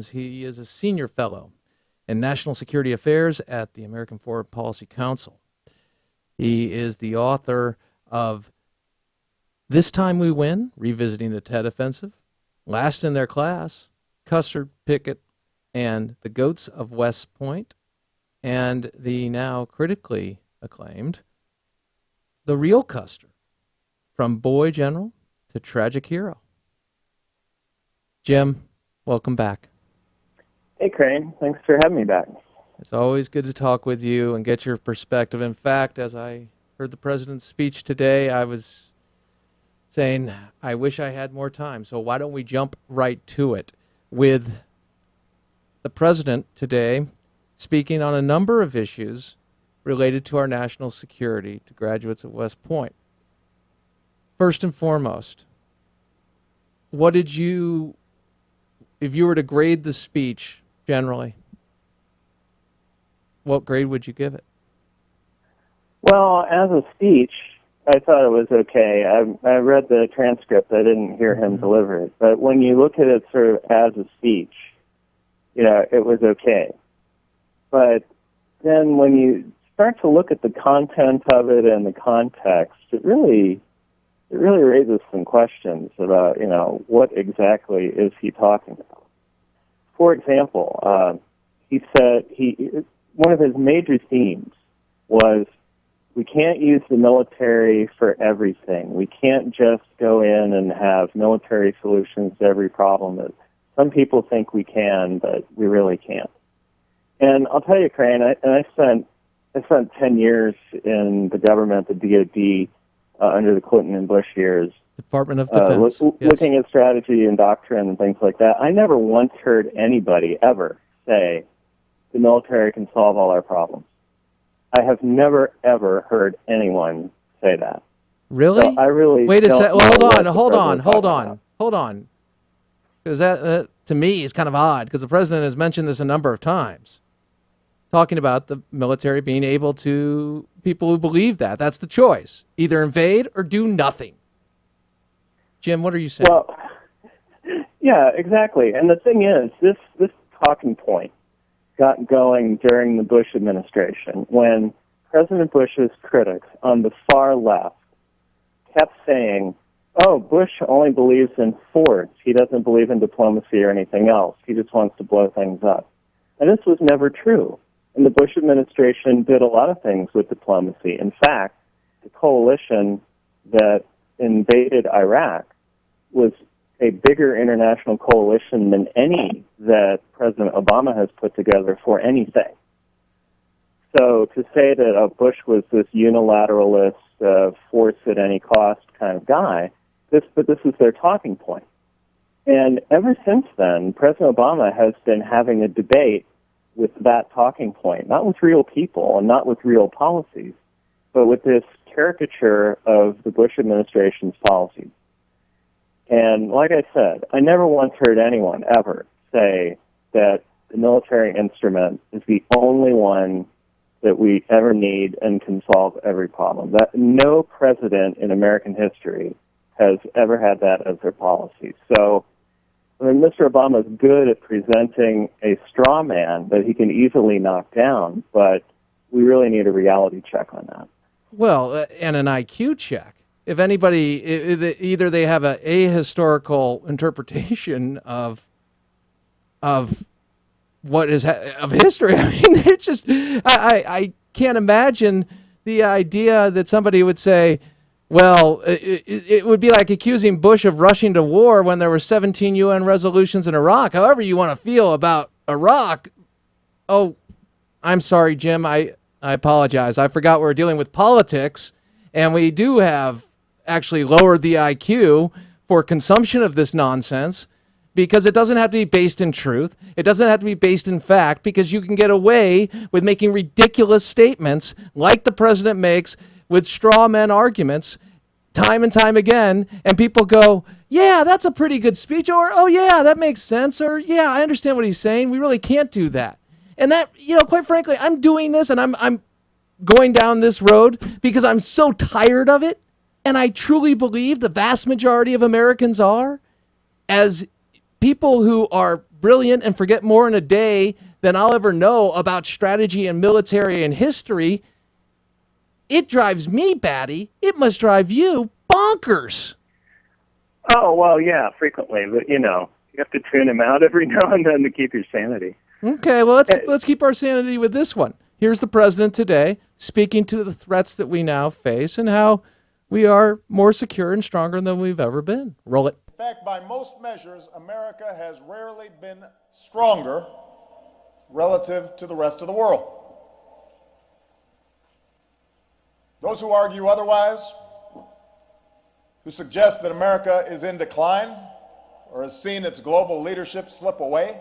He is a senior fellow in national security affairs at the American Foreign Policy Council. He is the author of This Time We Win, Revisiting the Tet Offensive, Last in Their Class, Custer, Pickett, and the Goats of West Point, and the now critically acclaimed The Real Custer, From Boy General to Tragic Hero. Jim, welcome back. Hey, Crane. Thanks for having me back. It's always good to talk with you and get your perspective. In fact, as I heard the president's speech today, I was saying, I wish I had more time. So why don't we jump right to it with the president today speaking on a number of issues related to our national security to graduates at West Point. First and foremost, what did you, if you were to grade the speech generally, what grade would you give it? Well, as a speech, I thought it was okay. I read the transcript. I didn't hear him deliver it. But when you look at it sort of as a speech, it was okay. But then when you start to look at the content of it and the context, it really raises some questions about, what exactly is he talking about. For example, he said one of his major themes was we can't use the military for everything. We can't just go in and have military solutions to every problem. That some people think we can, but we really can't. And I'll tell you, Crane, I spent 10 years in the government, the DoD, under the Clinton and Bush years. Department of Defense. Yes. Looking at strategy and doctrine and things like that. I never once heard anybody ever say the military can solve all our problems. I have never, ever heard anyone say that. Really? So I really Wait a second. Well, hold on. Because that, to me, is kind of odd, because the president has mentioned this a number of times, talking about the military being able to, people who believe that. That's the choice. Either invade or do nothing. Jim, what are you saying? Well, yeah, exactly. And the thing is, this talking point got going during the Bush administration when President Bush's critics on the far left kept saying, oh, Bush only believes in force. He doesn't believe in diplomacy or anything else. He just wants to blow things up. And this was never true. And the Bush administration did a lot of things with diplomacy. In fact, the coalition that invaded Iraq was a bigger international coalition than any that President Obama has put together for anything. So to say that Bush was this unilateralist, force at any cost kind of guy, this is their talking point. And ever since then, President Obama has been having a debate with that talking point, not with real people and not with real policies, but with this caricature of the Bush administration's policies. And like I said, I never once heard anyone ever say that the military instrument is the only one that we ever need and can solve every problem. That no president in American history has ever had that as their policy. So, Mr. Obama is good at presenting a straw man that he can easily knock down, but we really need a reality check on that. Well, and an IQ check. If anybody, either they have a ahistorical interpretation of what is of history. I mean, it's just I can't imagine the idea that somebody would say, well, it would be like accusing Bush of rushing to war when there were 17 UN resolutions in Iraq. However you want to feel about Iraq. Oh, I'm sorry, Jim. I apologize. I forgot we're dealing with politics, and we do have actually lowered the IQ for consumption of this nonsense, because it doesn't have to be based in truth. It doesn't have to be based in fact, because you can get away with making ridiculous statements like the president makes with straw man arguments time and time again, and people go, yeah, that's a pretty good speech, or, oh yeah, that makes sense, or, yeah, I understand what he's saying. We really can't do that. And that, quite frankly, I'm doing this, and I'm going down this road because I'm so tired of it, and I truly believe the vast majority of Americans are, as people who are brilliant and forget more in a day than I'll ever know about strategy and military and history, it drives me batty. It must drive you bonkers. Oh, well, yeah, frequently. But, you have to tune him out every now and then to keep your sanity. Okay, well, let's keep our sanity with this one. Here's the president today speaking to the threats that we now face and how we are more secure and stronger than we've ever been. Roll it. In fact, by most measures, America has rarely been stronger relative to the rest of the world. Those who argue otherwise, who suggest that America is in decline or has seen its global leadership slip away,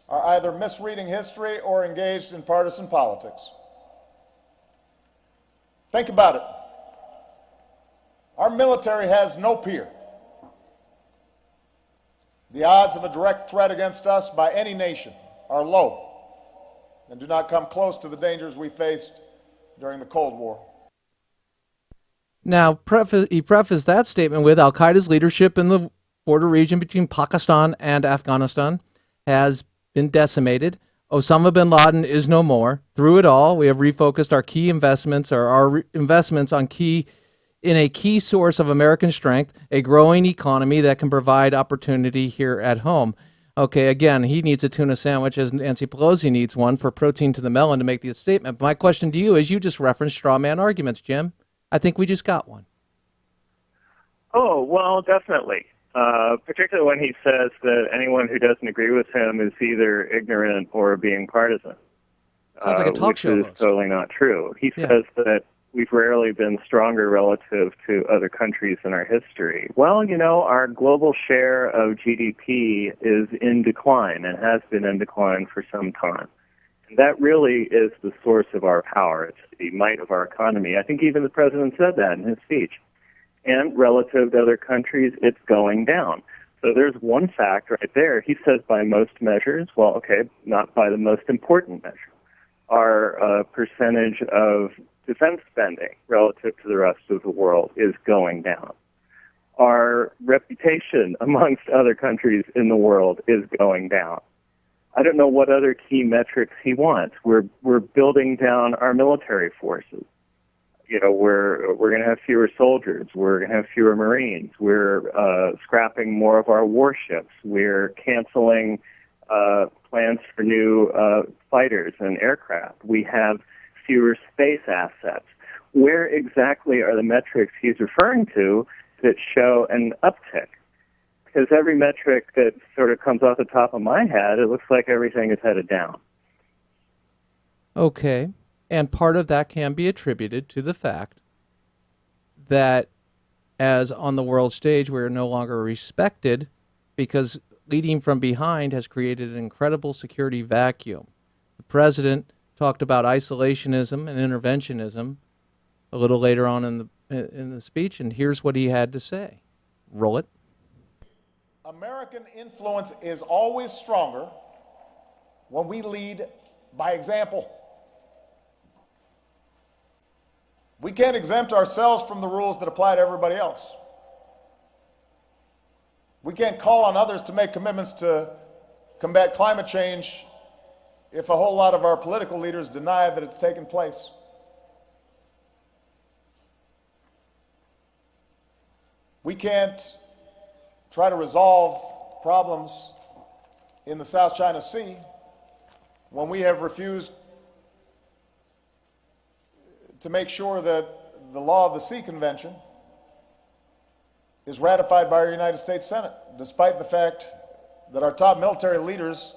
are either misreading history or engaged in partisan politics. Think about it. Our military has no peer. The odds of a direct threat against us by any nation are low and do not come close to the dangers we faced during the Cold War. Now, he prefaced that statement with Al-Qaeda's leadership in the border region between Pakistan and Afghanistan has been decimated. Osama bin Laden is no more. Through it all, we have refocused our key investments, or our investments on a key source of American strength, a growing economy that can provide opportunity here at home. Okay, again, he needs a tuna sandwich as Nancy Pelosi needs one for protein to the melon to make the statement. But my question to you is, you just referenced straw man arguments, Jim. I think we just got one. Oh, well, definitely. Particularly when he says that anyone who doesn't agree with him is either ignorant or being partisan. Sounds like a talk show Which is totally not true. He says that we've rarely been stronger relative to other countries in our history. Well, our global share of GDP is in decline and has been in decline for some time. And that really is the source of our power. It's the might of our economy. I think even the president said that in his speech. And relative to other countries, it's going down. So there's one fact right there. He says by most measures, well, okay, not by the most important measure. Our percentage of defense spending relative to the rest of the world is going down. Our reputation amongst other countries in the world is going down. I don't know what other key metrics he wants. We're building down our military forces. We're going to have fewer soldiers. We're going to have fewer Marines. We're scrapping more of our warships. We're canceling plans for new fighters and aircraft. We have fewer space assets. Where exactly are the metrics he's referring to that show an uptick? Because every metric that sort of comes off the top of my head, it looks like everything is headed down. Okay. And part of that can be attributed to the fact that as on the world stage, we're no longer respected because leading from behind has created an incredible security vacuum. The president talked about isolationism and interventionism a little later on in the speech, and here's what he had to say. Roll it. American influence is always stronger when we lead by example. We can't exempt ourselves from the rules that apply to everybody else. We can't call on others to make commitments to combat climate change if a whole lot of our political leaders deny that it's taken place. We can't try to resolve problems in the South China Sea when we have refused to make sure that the law of the sea convention is ratified by our United States Senate, despite the fact that our top military leaders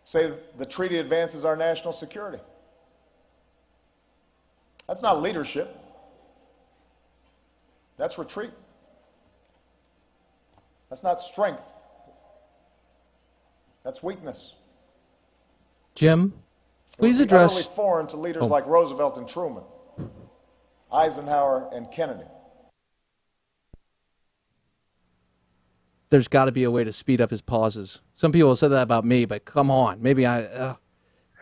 say the treaty advances our national security. That's not leadership. That's retreat. That's not strength. That's weakness. Jim, please address. It would be utterly foreign to leaders like Roosevelt and Truman, Eisenhower and Kennedy. There's got to be a way to speed up his pauses. Some people have said that about me, but come on, maybe let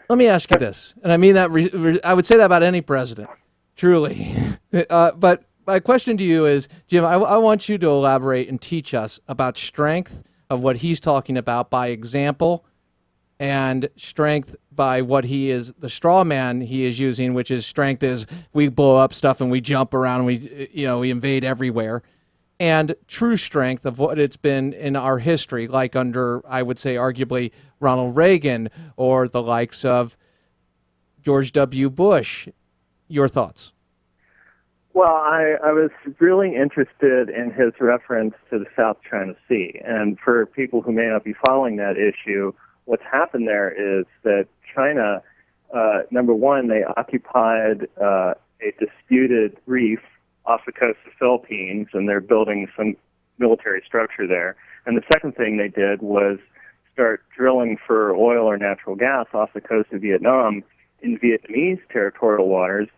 me ask you this, and I mean that. I would say that about any president, truly. But my question to you is, Jim, I want you to elaborate and teach us about strength, of what he's talking about by example, and strength by what he is, the straw man he is using, which is strength is we blow up stuff and we jump around and we invade everywhere. And true strength of what it's been in our history, like under, I would say, arguably Ronald Reagan or the likes of George W. Bush. Your thoughts? Well, I was really interested in his reference to the South China Sea. And for people who may not be following that issue, what's happened there is that China, number one, they occupied a disputed reef off the coast of the Philippines, and they're building some military structure there. And the second thing they did was start drilling for oil or natural gas off the coast of Vietnam in Vietnamese territorial waters.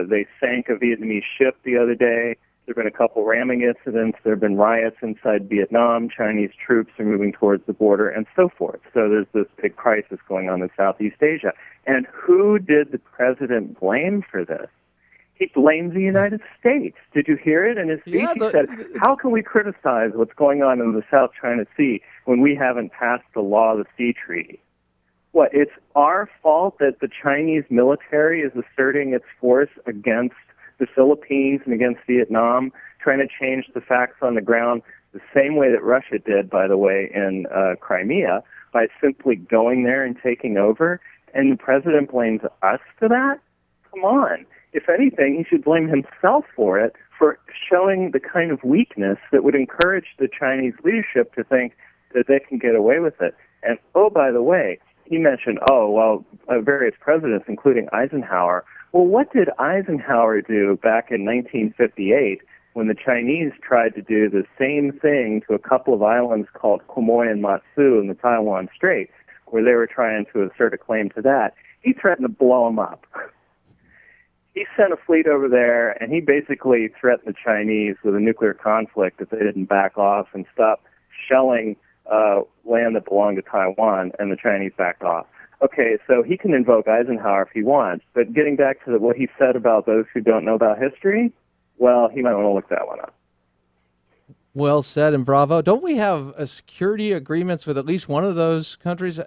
They sank a Vietnamese ship the other day. There have been a couple ramming incidents. There have been riots inside Vietnam. Chinese troops are moving towards the border and so forth. So there's this big crisis going on in Southeast Asia. And who did the president blame for this? He blamed the United States. Did you hear it? In his speech, he said, how can we criticize what's going on in the South China Sea when we haven't passed the Law of the Sea Treaty? What, it's our fault that the Chinese military is asserting its force against the Philippines and against Vietnam, trying to change the facts on the ground the same way that Russia did, by the way, in Crimea, by simply going there and taking over? And the president blames us for that? Come on. If anything, he should blame himself for it, for showing the kind of weakness that would encourage the Chinese leadership to think that they can get away with it. And, oh, by the way, he mentioned, various presidents, including Eisenhower. Well, what did Eisenhower do back in 1958 when the Chinese tried to do the same thing to a couple of islands called Quemoy and Matsu in the Taiwan Strait, where they were trying to assert a claim to that? He threatened to blow them up. He sent a fleet over there, and he basically threatened the Chinese with a nuclear conflict if they didn't back off and stop shelling land that belonged to Taiwan, and the Chinese backed off. Okay, so he can invoke Eisenhower if he wants, but getting back to what he said about those who don't know about history, well, he might want to look that one up. Well said, and bravo. Don't we have a security agreements with at least one of those countries?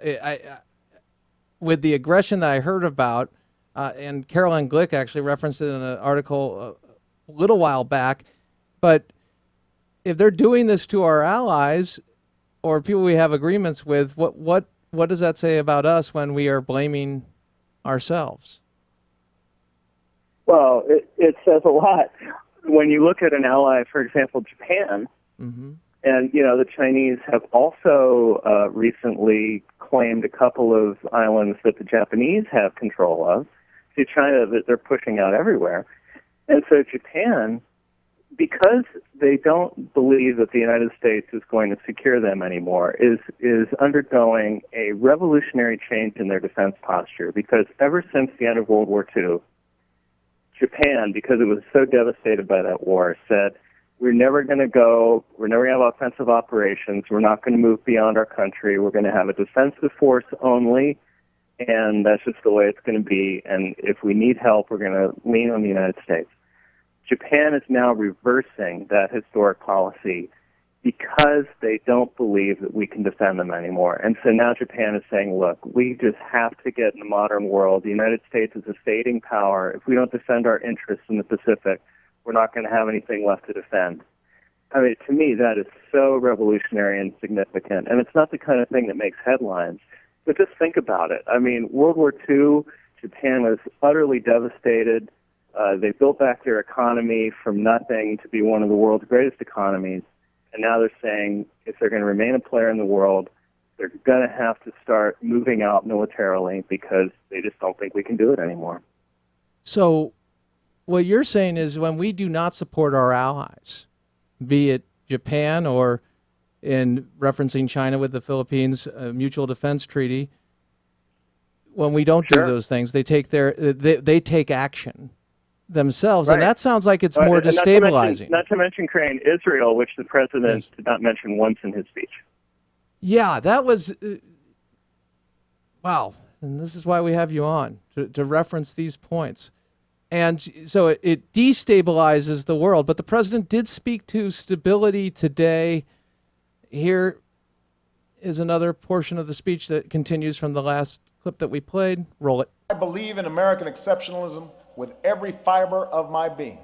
With the aggression that I heard about, and Caroline Glick actually referenced it in an article a little while back, but if they're doing this to our allies or people we have agreements with, what does that say about us when we are blaming ourselves? Well, it says a lot. When you look at an ally, for example, Japan, and, the Chinese have also recently claimed a couple of islands that the Japanese have control of. See, China, that they're pushing out everywhere. And so Japan, because they don't believe that the United States is going to secure them anymore, is undergoing a revolutionary change in their defense posture. Because ever since the end of World War II, Japan, because it was so devastated by that war, said, we're never going to have offensive operations, we're not going to move beyond our country, we're going to have a defensive force only, and that's just the way it's going to be, and if we need help, we're going to lean on the United States. Japan is now reversing that historic policy because they don't believe that we can defend them anymore. And so now Japan is saying, look, we just have to get in the modern world. The United States is a fading power. If we don't defend our interests in the Pacific, we're not going to have anything left to defend. I mean, to me, that is so revolutionary and significant. And it's not the kind of thing that makes headlines. But just think about it. I mean, World War II, Japan was utterly devastated. They built back their economy from nothing to be one of the world's greatest economies. And now they're saying if they're going to remain a player in the world, they're going to have to start moving out militarily because they just don't think we can do it anymore. So what you're saying is when we do not support our allies, be it Japan or in referencing China with the Philippines Mutual Defense Treaty, when we don't do those things, they take they take action themselves, and that sounds like it's more destabilizing. Not to mention, Crane, Israel, which the president did not mention once in his speech. Yeah, that was wow, and this is why we have you on to reference these points. And so it destabilizes the world, but the president did speak to stability today. Here is another portion of the speech that continues from the last clip that we played. Roll it. I believe in American exceptionalism with every fiber of my being.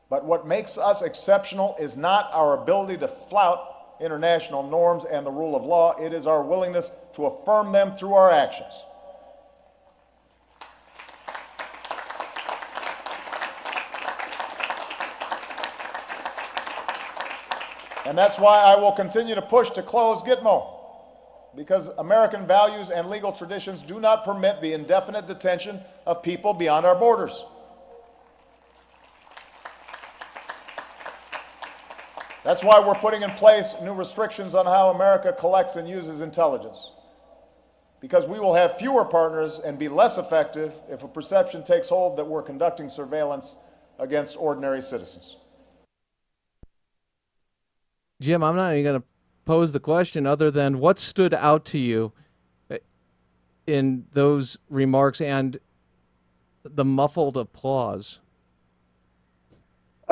But what makes us exceptional is not our ability to flout international norms and the rule of law. It is our willingness to affirm them through our actions. And that's why I will continue to push to close Gitmo, because American values and legal traditions do not permit the indefinite detention of people beyond our borders. That's why we're putting in place new restrictions on how America collects and uses intelligence, because we will have fewer partners and be less effective if a perception takes hold that we're conducting surveillance against ordinary citizens. Jim, I'm not even going to pose the question other than what stood out to you in those remarks and the muffled applause.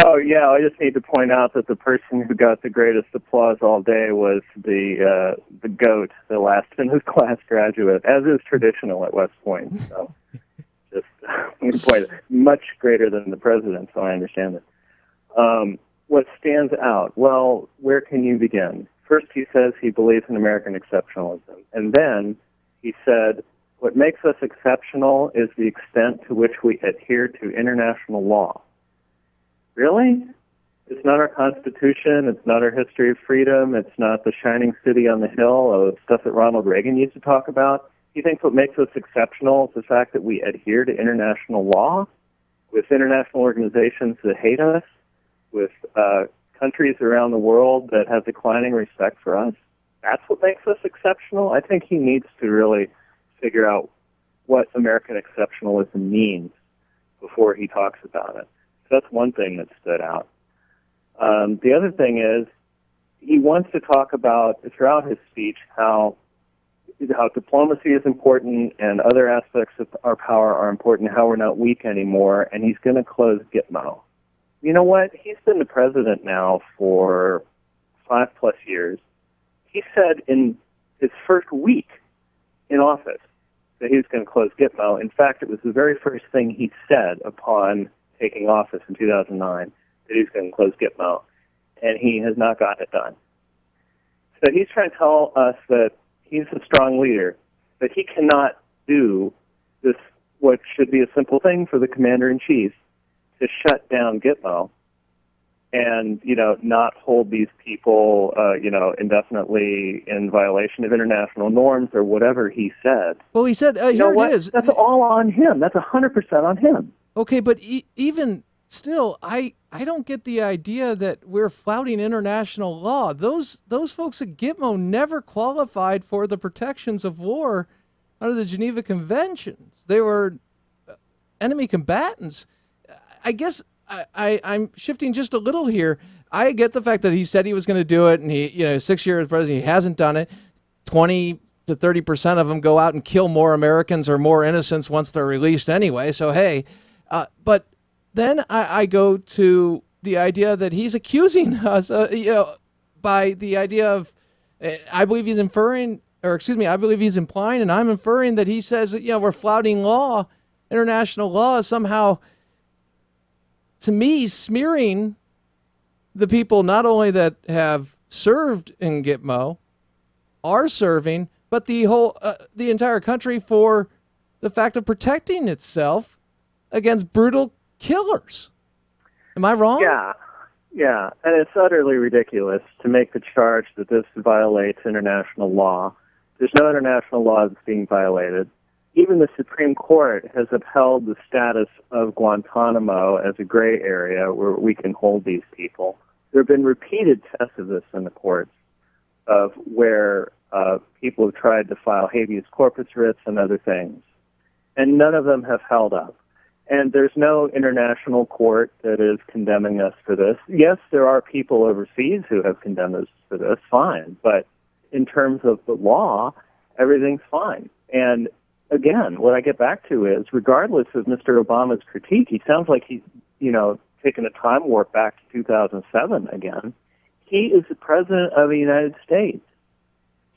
Oh, yeah, I just need to point out that the person who got the greatest applause all day was the GOAT, the last in his class graduate, as is traditional at West Point. So just let me point it, much greater than the president, so I understand it. What stands out? Well, where can you begin? First, he says he believes in American exceptionalism. And then he said, what makes us exceptional is the extent to which we adhere to international law. Really? It's not our Constitution. It's not our history of freedom. It's not the shining city on the hill of stuff that Ronald Reagan used to talk about. He thinks what makes us exceptional is the fact that we adhere to international law with international organizations that hate us, with countries around the world that have declining respect for us. That's what makes us exceptional. I think he needs to really figure out what American exceptionalism means before he talks about it. So that's one thing that stood out. The other thing is he wants to talk about, throughout his speech, how diplomacy is important and other aspects of our power are important, how we're not weak anymore, and he's going to close Gitmo. You know what? He's been the president now for 5+ years. He said in his first week in office that he was going to close Gitmo. In fact, it was the very first thing he said upon taking office in 2009, that he was going to close Gitmo, and he has not gotten it done. So he's trying to tell us that he's a strong leader, but he cannot do this, what should be a simple thing for the commander-in-chief, to shut down Gitmo and, not hold these people, indefinitely in violation of international norms or whatever he said. Well, he said, you know here what? it is. That's all on him. That's 100% on him. Okay, but even still, I don't get the idea that we're flouting international law. Those folks at Gitmo never qualified for the protections of war under the Geneva Conventions. They were enemy combatants. I guess I'm shifting just a little here. I get the fact that he said he was going to do it, and he, 6 years as president, he hasn't done it. 20 to 30% of them go out and kill more Americans or more innocents once they're released anyway. So, hey, but then I go to the idea that he's accusing us, by the idea of, I believe he's inferring, I believe he's implying, and I'm inferring that he says that, we're flouting law, international law, somehow, to me, smearing the people not only that have served in Gitmo, are serving, but the entire country for the fact of protecting itself against brutal killers. Am I wrong? Yeah, and it's utterly ridiculous to make the charge that this violates international law. There's no international law that's being violated. Even the Supreme Court has upheld the status of Guantanamo as a gray area where we can hold these people. There have been repeated tests of this in the courts of where people have tried to file habeas corpus writs and other things, and none of them have held up. And there's no international court that is condemning us for this. Yes, there are people overseas who have condemned us for this, fine. But in terms of the law, everything's fine. And again, what I get back to is, regardless of Mr. Obama's critique, he sounds like he's, taken a time warp back to 2007 again. He is the president of the United States.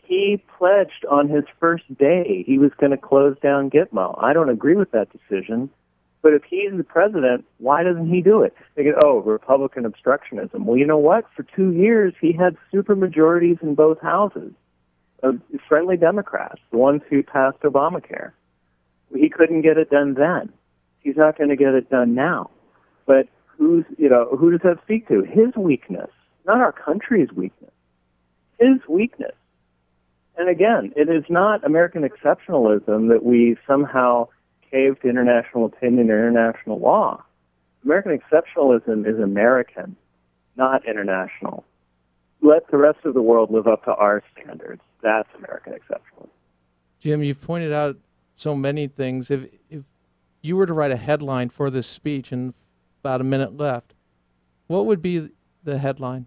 He pledged on his first day he was going to close down Gitmo. I don't agree with that decision, but if he's the president, why doesn't he do it? They go, oh, Republican obstructionism. Well, you know what? For 2 years, he had supermajorities in both houses of friendly Democrats, the ones who passed Obamacare. He couldn't get it done then. He's not going to get it done now. But who does that speak to? His weakness, not our country's weakness. His weakness. And again, it is not American exceptionalism that we somehow cave to international opinion or international law. American exceptionalism is American, not international. Let the rest of the world live up to our standards. That's American exceptionalism. Jim, you've pointed out so many things. If you were to write a headline for this speech, and about a minute left, what would be the headline?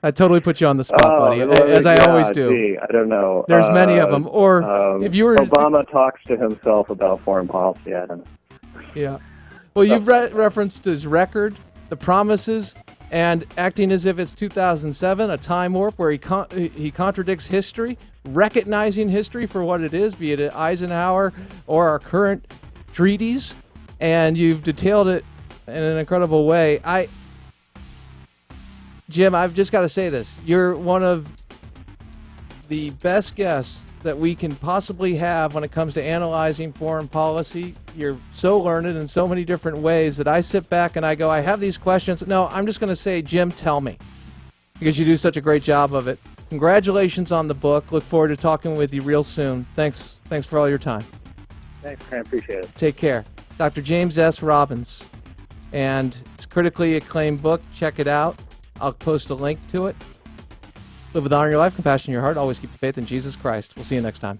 I totally put you on the spot, buddy, as I always do. Gee, I don't know. There's many of them. Or if you were... Obama talks to himself about foreign policy, I don't know. Yeah. Well, you've referenced his record, the promises, and acting as if it's 2007, a time warp where he contradicts history, recognizing history for what it is, be it Eisenhower or our current treaties, and you've detailed it in an incredible way. Jim, I've just got to say this. You're one of the best guests that we can possibly have when it comes to analyzing foreign policy. You're so learned in so many different ways that I sit back and I go, I have these questions. No, I'm just going to say, Jim, tell me, because you do such a great job of it. Congratulations on the book. Look forward to talking with you real soon. Thanks for all your time. Thanks, Graham. Appreciate it. Take care. Dr. James S. Robbins. And it's a critically acclaimed book. Check it out. I'll post a link to it. Live with honor in your life, compassion in your heart. Always keep the faith in Jesus Christ. We'll see you next time.